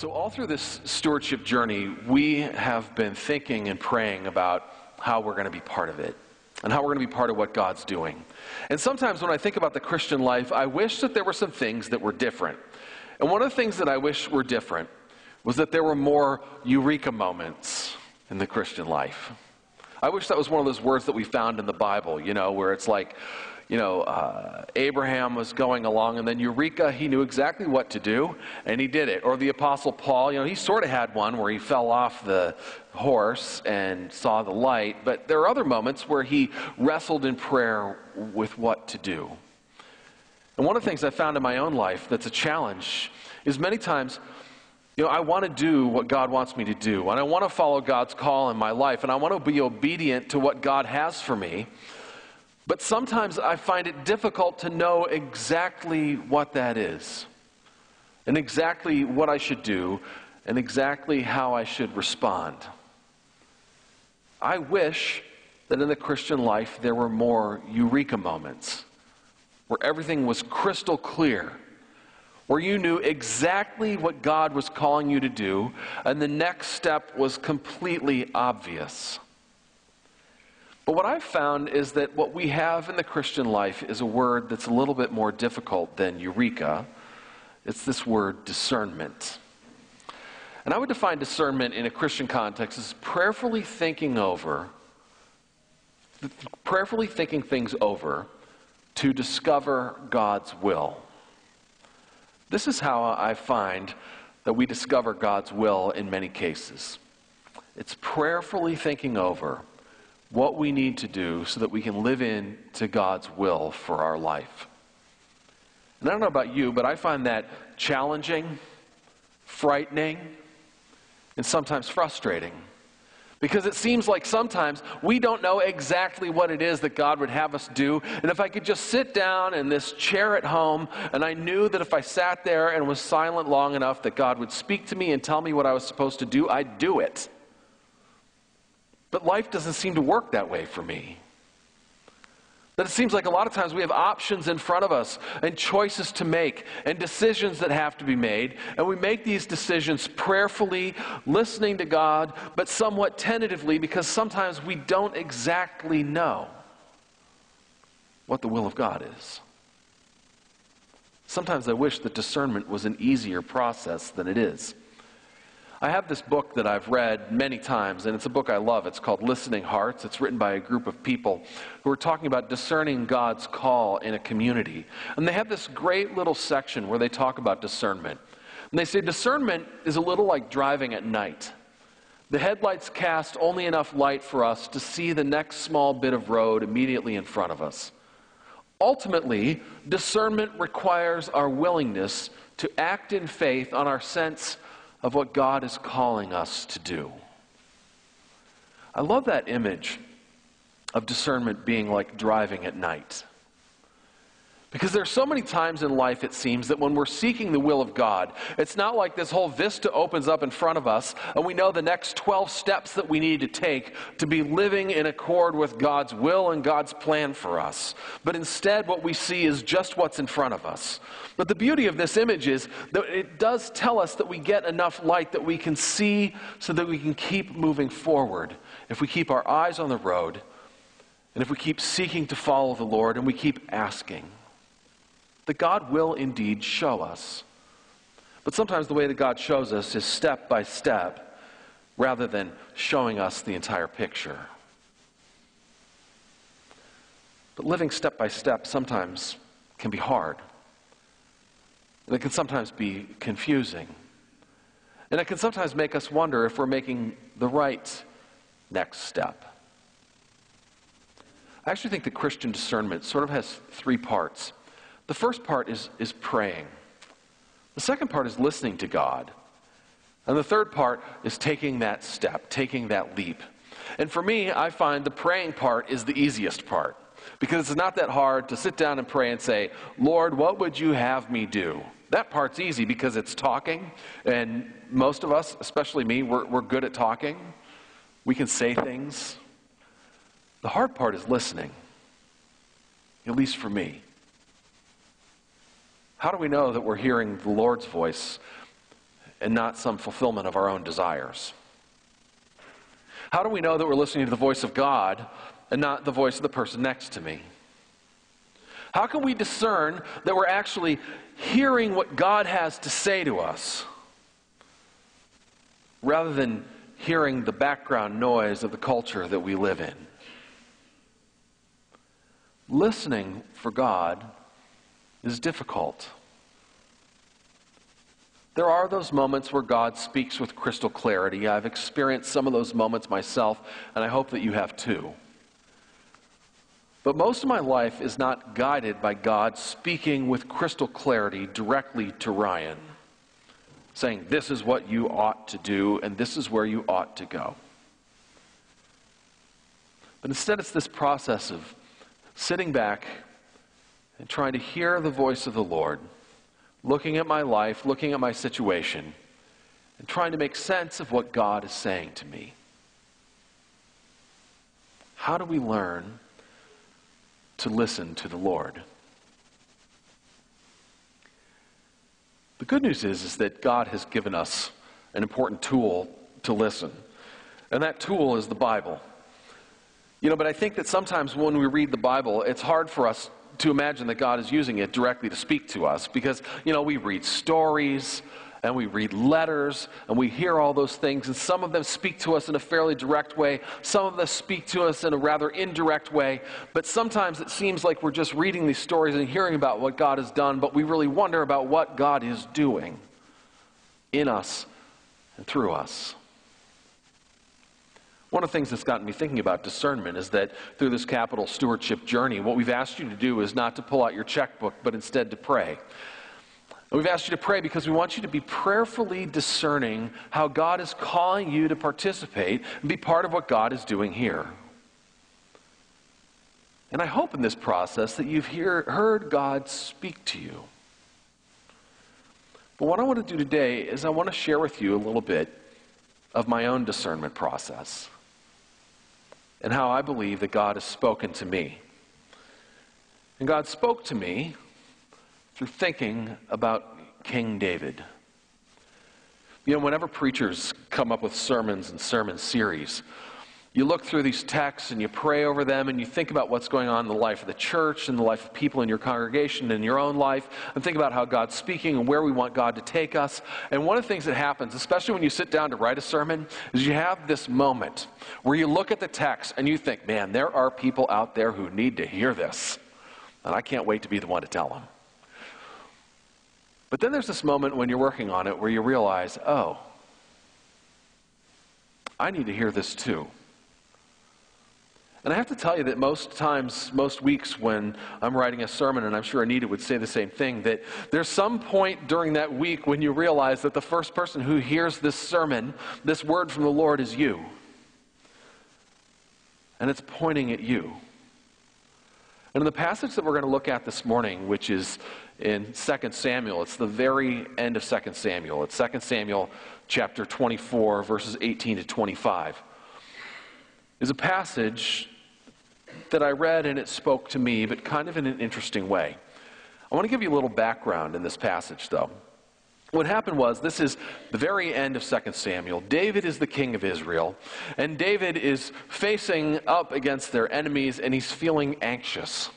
So all through this stewardship journey, we have been thinking and praying about how we're going to be part of it and how we're going to be part of what God's doing. And sometimes when I think about the Christian life, I wish that there were some things that were different. And one of the things that I wish were different was that there were more eureka moments in the Christian life. I wish that was one of those words that we found in the Bible, where it's like, Abraham was going along, and then eureka, he knew exactly what to do, and he did it. Or the Apostle Paul, he sort of had one where he fell off the horse and saw the light, but there are other moments where he wrestled in prayer with what to do. And one of the things I found in my own life that's a challenge is many times, I want to do what God wants me to do, and I want to follow God's call in my life, and I want to be obedient to what God has for me. But sometimes I find it difficult to know exactly what that is, and exactly what I should do, and exactly how I should respond. I wish that in the Christian life there were more eureka moments, where everything was crystal clear, where you knew exactly what God was calling you to do, and the next step was completely obvious. But what I've found is that what we have in the Christian life is a word that's a little bit more difficult than eureka. It's this word discernment. And I would define discernment in a Christian context as prayerfully thinking things over to discover God's will. This is how I find that we discover God's will in many cases. It's prayerfully thinking over what we need to do so that we can live into God's will for our life. And I don't know about you, but I find that challenging, frightening, and sometimes frustrating. Because it seems like sometimes we don't know exactly what it is that God would have us do. And if I could just sit down in this chair at home, and I knew that if I sat there and was silent long enough that God would speak to me and tell me what I was supposed to do, I'd do it. But life doesn't seem to work that way for me. That it seems like a lot of times we have options in front of us and choices to make and decisions that have to be made. And we make these decisions prayerfully, listening to God, but somewhat tentatively because sometimes we don't exactly know what the will of God is. Sometimes I wish that discernment was an easier process than it is. I have this book that I've read many times, and it's a book I love. It's called Listening Hearts. It's written by a group of people who are talking about discerning God's call in a community. And they have this great little section where they talk about discernment. And they say discernment is a little like driving at night. The headlights cast only enough light for us to see the next small bit of road immediately in front of us. Ultimately, discernment requires our willingness to act in faith on our sense of what God is calling us to do. I love that image of discernment being like driving at night. Because there's so many times in life, it seems, that when we're seeking the will of God, it's not like this whole vista opens up in front of us and we know the next 12 steps that we need to take to be living in accord with God's will and God's plan for us. But instead, what we see is just what's in front of us. But the beauty of this image is that it does tell us that we get enough light that we can see so that we can keep moving forward. If we keep our eyes on the road, and if we keep seeking to follow the Lord, and we keep asking, that God will indeed show us. But sometimes the way that God shows us is step by step, rather than showing us the entire picture. But living step by step sometimes can be hard. And it can sometimes be confusing. And it can sometimes make us wonder if we're making the right next step. I actually think that Christian discernment sort of has three parts. The first part is praying. The second part is listening to God. And the third part is taking that step, taking that leap. And for me, I find the praying part is the easiest part. Because it's not that hard to sit down and pray and say, Lord, what would you have me do? That part's easy because it's talking. And most of us, especially me, we're good at talking. We can say things. The hard part is listening. At least for me. How do we know that we're hearing the Lord's voice and not some fulfillment of our own desires? How do we know that we're listening to the voice of God and not the voice of the person next to me? How can we discern that we're actually hearing what God has to say to us rather than hearing the background noise of the culture that we live in? Listening for God is difficult. There are those moments where God speaks with crystal clarity. I've experienced some of those moments myself, and I hope that you have too. But most of my life is not guided by God speaking with crystal clarity directly to Ryan, saying, this is what you ought to do, and this is where you ought to go. But instead, it's this process of sitting back and trying to hear the voice of the Lord, looking at my life, looking at my situation, and trying to make sense of what God is saying to me. How do we learn to listen to the Lord? The good news is that God has given us an important tool to listen, and that tool is the Bible. But I think that sometimes when we read the Bible, it's hard for us to imagine that God is using it directly to speak to us because, we read stories and we read letters and we hear all those things, and some of them speak to us in a fairly direct way. Some of them speak to us in a rather indirect way, but sometimes it seems like we're just reading these stories and hearing about what God has done, but we really wonder about what God is doing in us and through us. One of the things that's gotten me thinking about discernment is that through this capital stewardship journey, what we've asked you to do is not to pull out your checkbook, but instead to pray. And we've asked you to pray because we want you to be prayerfully discerning how God is calling you to participate and be part of what God is doing here. And I hope in this process that you've heard God speak to you. But what I want to do today is I want to share with you a little bit of my own discernment process and how I believe that God has spoken to me. And God spoke to me through thinking about King David. Whenever preachers come up with sermons and sermon series, you look through these texts and you pray over them and you think about what's going on in the life of the church and the life of people in your congregation and in your own life, and think about how God's speaking and where we want God to take us. And one of the things that happens, especially when you sit down to write a sermon, is you have this moment where you look at the text and you think, man, there are people out there who need to hear this, and I can't wait to be the one to tell them. But then there's this moment when you're working on it where you realize, oh, I need to hear this too. And I have to tell you that most times, most weeks when I'm writing a sermon, and I'm sure Anita would say the same thing, that there's some point during that week when you realize that the first person who hears this sermon, this word from the Lord, is you. And it's pointing at you. And in the passage that we're going to look at this morning, which is in 2 Samuel, it's the very end of 2 Samuel. It's 2 Samuel chapter 24, verses 18 to 25. Is a passage that I read and it spoke to me, but kind of in an interesting way. I want to give you a little background in this passage, though. What happened was, this is the very end of 2 Samuel. David is the king of Israel, and David is facing up against their enemies, and he's feeling anxious.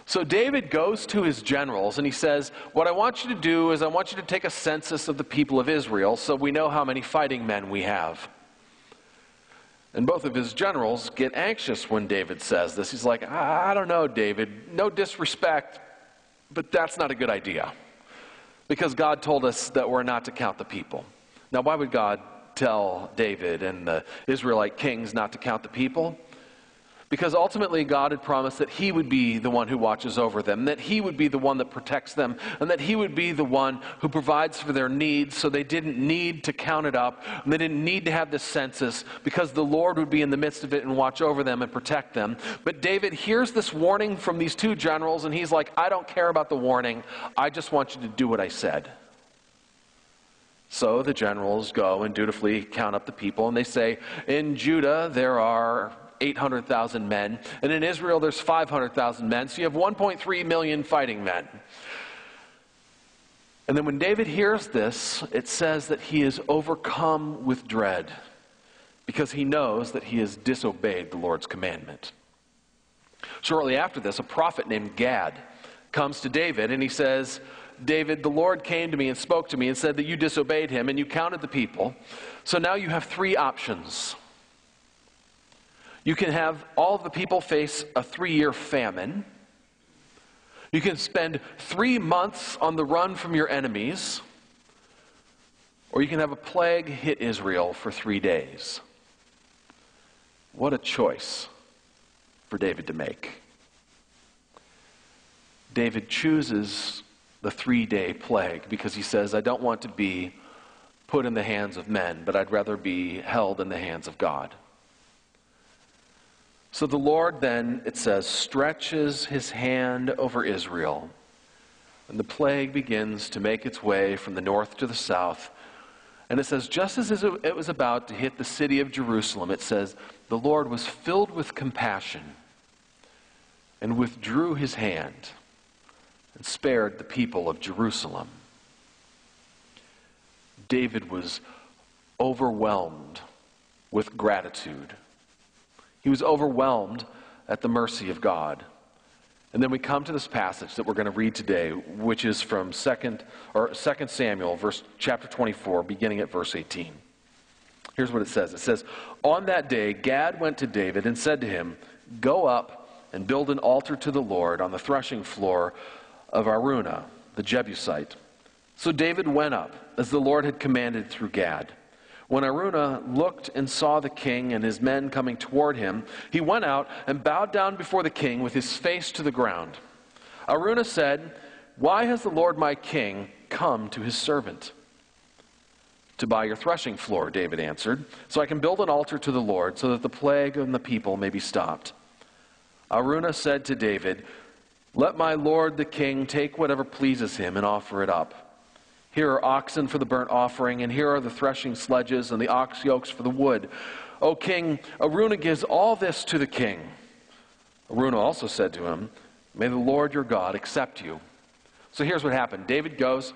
So David goes to his generals, and he says, what I want you to do is I want you to take a census of the people of Israel so we know how many fighting men we have. And both of his generals get anxious when David says this. He's like, I don't know, David, no disrespect, but that's not a good idea. Because God told us that we're not to count the people. Now, why would God tell David and the Israelite kings not to count the people? Because ultimately God had promised that he would be the one who watches over them, that he would be the one that protects them, and that he would be the one who provides for their needs, so they didn't need to count it up, and they didn't need to have this census, because the Lord would be in the midst of it and watch over them and protect them. But David hears this warning from these two generals, and he's like, I don't care about the warning, I just want you to do what I said. So the generals go and dutifully count up the people, and they say, in Judah there are 800,000 men, and in Israel there's 500,000 men, so you have 1.3 million fighting men. And then when David hears this, it says that he is overcome with dread because he knows that he has disobeyed the Lord's commandment. Shortly after this, a prophet named Gad comes to David and he says, David, the Lord came to me and spoke to me and said that you disobeyed him and you counted the people. So now you have three options. You can have all of the people face a 3-year famine. You can spend 3 months on the run from your enemies. Or you can have a plague hit Israel for 3 days. What a choice for David to make. David chooses the 3-day plague because he says, I don't want to be put in the hands of men, but I'd rather be held in the hands of God. So the Lord then, it says, stretches his hand over Israel, and the plague begins to make its way from the north to the south. And it says, just as it was about to hit the city of Jerusalem, it says, the Lord was filled with compassion and withdrew his hand and spared the people of Jerusalem. David was overwhelmed with gratitude. He was overwhelmed at the mercy of God. And then we come to this passage that we're going to read today, which is from 2 Samuel, chapter 24, beginning at verse 18. Here's what it says. It says, on that day Gad went to David and said to him, go up and build an altar to the Lord on the threshing floor of Araunah, the Jebusite. So David went up, as the Lord had commanded through Gad. When Araunah looked and saw the king and his men coming toward him, he went out and bowed down before the king with his face to the ground. Araunah said, why has the Lord my king come to his servant? To buy your threshing floor, David answered, so I can build an altar to the Lord, so that the plague on the people may be stopped. Araunah said to David, let my lord the king take whatever pleases him and offer it up. Here are oxen for the burnt offering, and here are the threshing sledges and the ox yokes for the wood. O king, Araunah gives all this to the king. Araunah also said to him, may the Lord your God accept you. So here's what happened. David goes.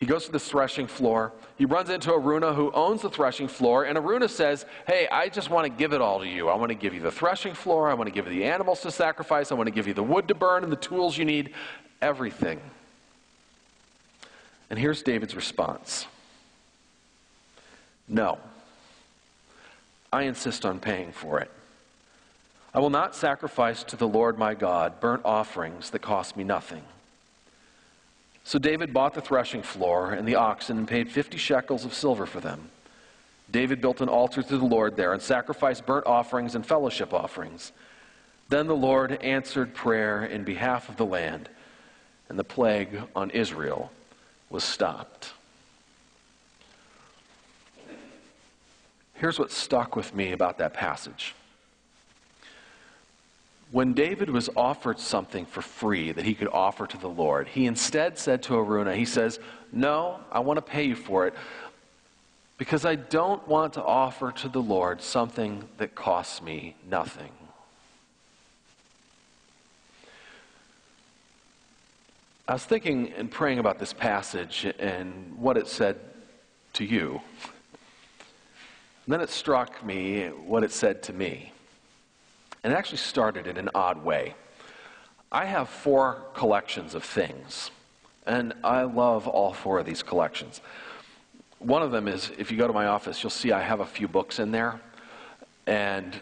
He goes to the threshing floor. He runs into Araunah, who owns the threshing floor. And Araunah says, hey, I just want to give it all to you. I want to give you the threshing floor. I want to give you the animals to sacrifice. I want to give you the wood to burn and the tools you need. Everything. And here's David's response. No. I insist on paying for it. I will not sacrifice to the Lord my God burnt offerings that cost me nothing. So David bought the threshing floor and the oxen and paid 50 shekels of silver for them. David built an altar to the Lord there and sacrificed burnt offerings and fellowship offerings. Then the Lord answered prayer in behalf of the land, and the plague on Israel was stopped. Here's what stuck with me about that passage. When David was offered something for free that he could offer to the Lord, he instead said to Araunah, he says, no, I want to pay you for it because I don't want to offer to the Lord something that costs me nothing. I was thinking and praying about this passage and what it said to you. And then it struck me what it said to me. And it actually started in an odd way. I have 4 collections of things, and I love all 4 of these collections. One of them is, if you go to my office, you'll see I have a few books in there, and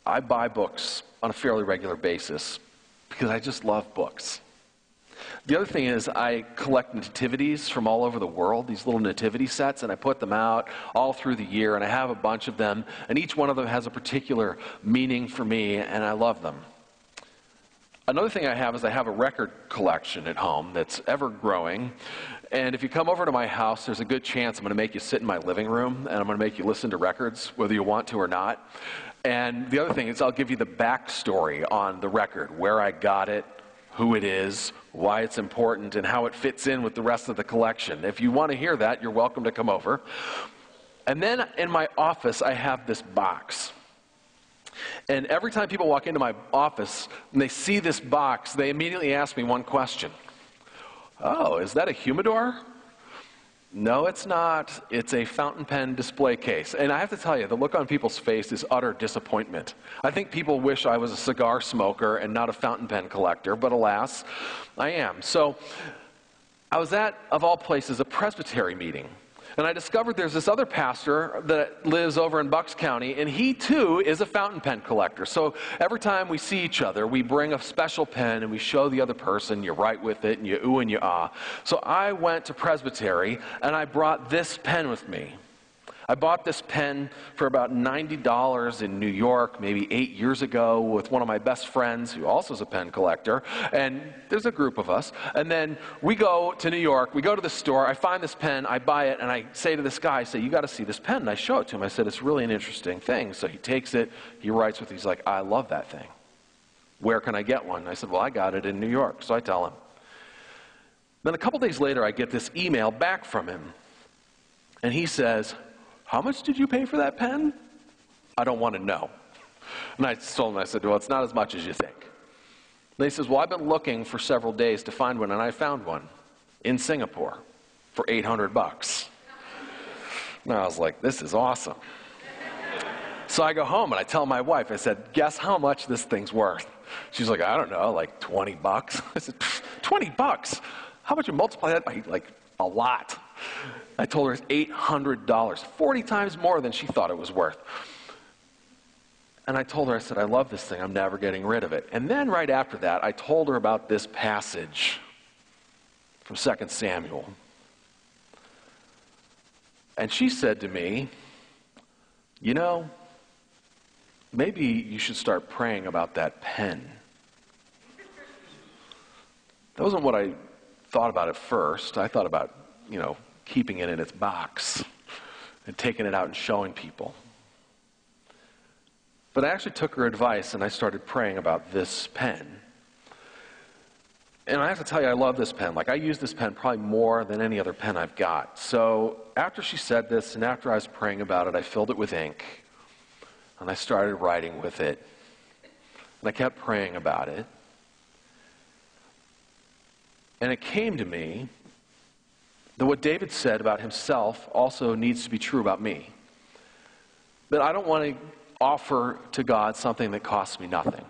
I buy books on a fairly regular basis because I just love books. The other thing is I collect nativities from all over the world, these little nativity sets, and I put them out all through the year, and I have a bunch of them, and each one of them has a particular meaning for me, and I love them. Another thing I have is I have a record collection at home that's ever growing, and if you come over to my house, there's a good chance I'm going to make you sit in my living room, and I'm going to make you listen to records, whether you want to or not. And the other thing is I'll give you the backstory on the record, where I got it, who it is, why it's important, and how it fits in with the rest of the collection. If you want to hear that, you're welcome to come over. And then in my office, I have this box. And every time people walk into my office and they see this box, they immediately ask me one question. Oh, is that a humidor? No, it's not. It's a fountain pen display case. And I have to tell you, the look on people's face is utter disappointment. I think people wish I was a cigar smoker and not a fountain pen collector, but alas, I am. So I was at, of all places, a presbytery meeting. And I discovered there's this other pastor that lives over in Bucks County, and he too is a fountain pen collector. So every time we see each other, we bring a special pen and we show the other person, you write with it and you ooh and you ah. So I went to presbytery and I brought this pen with me. I bought this pen for about $90 in New York, maybe 8 years ago, with one of my best friends, who also is a pen collector, and there's a group of us. And then we go to New York, we go to the store, I find this pen, I buy it, and I say to this guy, I say, you got to see this pen, and I show it to him. I said, it's really an interesting thing. So he takes it, he writes with it, he's like, I love that thing. Where can I get one? I said, well, I got it in New York. So I tell him. Then a couple days later, I get this email back from him, and he says, how much did you pay for that pen? I don't want to know. And I told him, I said, well, it's not as much as you think. And he says, well, I've been looking for several days to find one, and I found one in Singapore for $800. And I was like, this is awesome. So I go home and I tell my wife, I said, guess how much this thing's worth? She's like, I don't know, like $20. I said, $20? How about you multiply that by like a lot? I told her it's $800, 40 times more than she thought it was worth. And I told her, I said, I love this thing. I'm never getting rid of it. And then right after that, I told her about this passage from 2 Samuel. And she said to me, you know, maybe you should start praying about that pen. That wasn't what I thought about at first. I thought about, keeping it in its box and taking it out and showing people. But I actually took her advice and I started praying about this pen. And I have to tell you, I love this pen. Like, I use this pen probably more than any other pen I've got. So after she said this and after I was praying about it, I filled it with ink and I started writing with it. And I kept praying about it. And it came to me that what David said about himself also needs to be true about me. That I don't want to offer to God something that costs me nothing.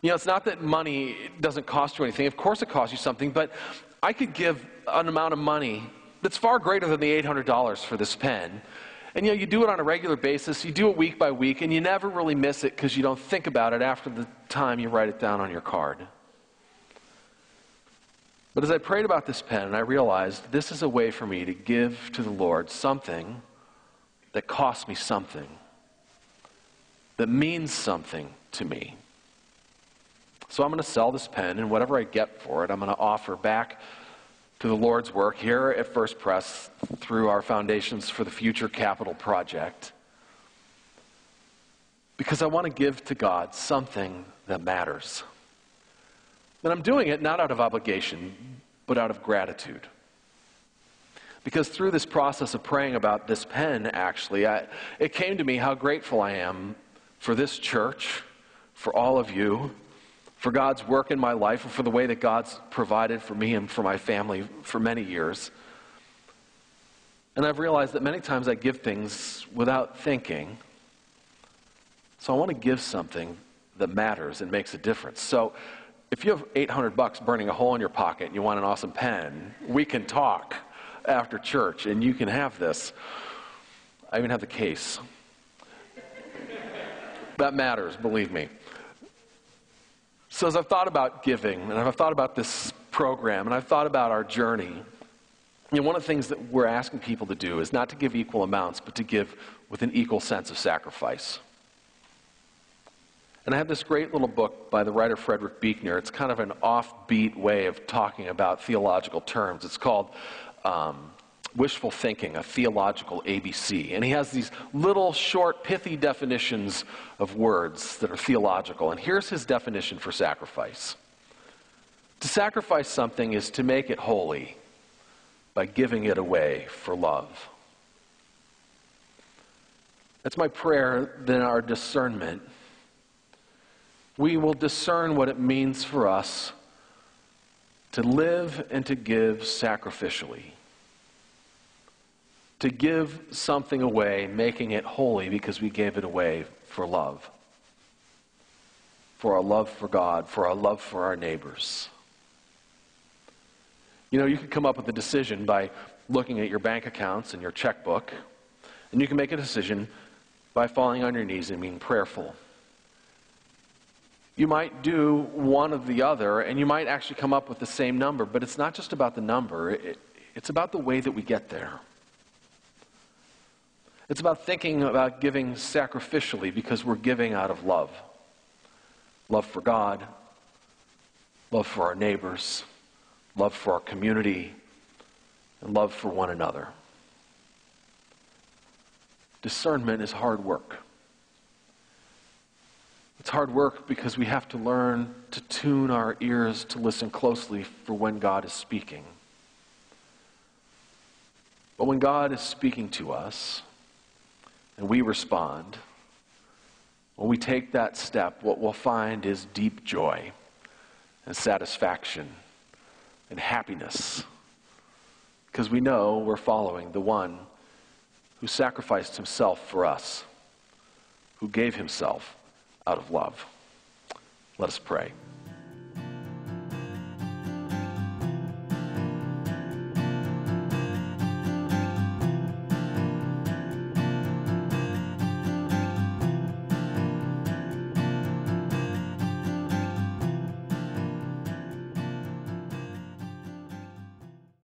It's not that money doesn't cost you anything. Of course it costs you something, but I could give an amount of money that's far greater than the $800 for this pen. And you do it on a regular basis, you do it week by week, and you never really miss it because you don't think about it after the time you write it down on your card. But as I prayed about this pen, I realized this is a way for me to give to the Lord something that costs me something, that means something to me. So I'm going to sell this pen, and whatever I get for it, I'm going to offer back to the Lord's work here at First Press through our Foundations for the Future Capital Project. Because I want to give to God something that matters. And I'm doing it not out of obligation, but out of gratitude. Because through this process of praying about this pen, actually, it came to me how grateful I am for this church, for all of you, for God's work in my life, and for the way that God's provided for me and for my family for many years. And I've realized that many times I give things without thinking. So I want to give something that matters and makes a difference. So if you have $800 burning a hole in your pocket and you want an awesome pen, we can talk after church and you can have this. I even have the case. That matters, believe me. So as I've thought about giving, and I've thought about this program, and I've thought about our journey, one of the things that we're asking people to do is not to give equal amounts, but to give with an equal sense of sacrifice. And I have this great little book by the writer Frederick Buechner. It's kind of an offbeat way of talking about theological terms. It's called Wishful Thinking, a Theological ABC. And he has these little, short, pithy definitions of words that are theological. And here's his definition for sacrifice. To sacrifice something is to make it holy by giving it away for love. That's my prayer that in our discernment, we will discern what it means for us to live and to give sacrificially. to give something away, making it holy because we gave it away for love. For our love for God, for our love for our neighbors. You know, you could come up with a decision by looking at your bank accounts and your checkbook, and you can make a decision by falling on your knees and being prayerful. You might do one of the other, and you might actually come up with the same number, but it's not just about the number, it's about the way that we get there. It's about thinking about giving sacrificially because we're giving out of love. Love for God, love for our neighbors, love for our community, and love for one another. Discernment is hard work. It's hard work because we have to learn to tune our ears to listen closely for when God is speaking. But when God is speaking to us, and we respond, when we take that step, what we'll find is deep joy and satisfaction and happiness. Because we know we're following the one who sacrificed himself for us, who gave himself out of love. Let us pray.